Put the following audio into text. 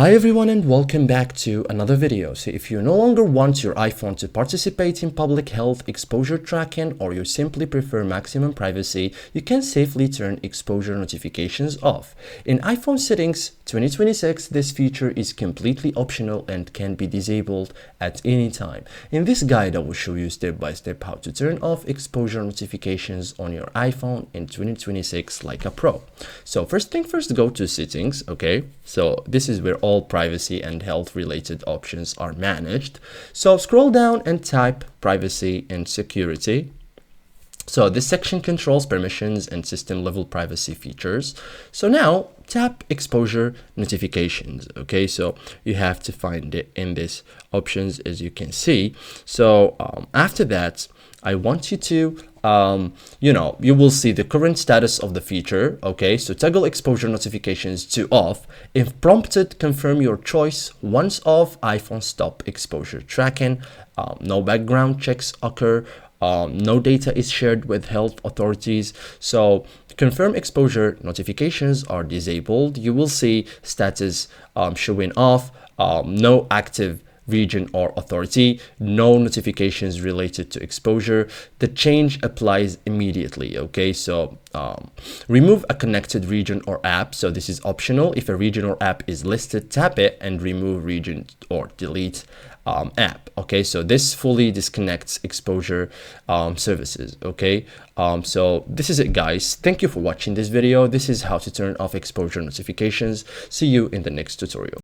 Hi everyone and welcome back to another video. So if you no longer want your iPhone to participate in public health exposure tracking, or you simply prefer maximum privacy, you can safely turn exposure notifications off. In iPhone settings 2026, this feature is completely optional and can be disabled at any time. In this guide, I will show you step by step how to turn off exposure notifications on your iPhone in 2026 like a pro. So first thing first, go to settings. Okay, so this is where all privacy and health related options are managed. So scroll down and type privacy and security. So this section controls permissions and system level privacy features. So now tap exposure notifications. Okay, so you have to find it in this options, as you can see. So after that, I want you to you will see the current status of the feature. Okay, so toggle exposure notifications to off. If prompted, confirm your choice. Once off, iPhone stop exposure tracking. No background checks occur. No data is shared with health authorities. So confirm exposure notifications are disabled. You will see status showing off, no active region or authority, no notifications related to exposure. The change applies immediately. Okay, so remove a connected region or app. So this is optional. If a region or app is listed, tap it and remove region or delete app. Okay, so this fully disconnects exposure services. Okay, so this is it, guys. Thank you for watching this video. This is how to turn off exposure notifications. See you in the next tutorial.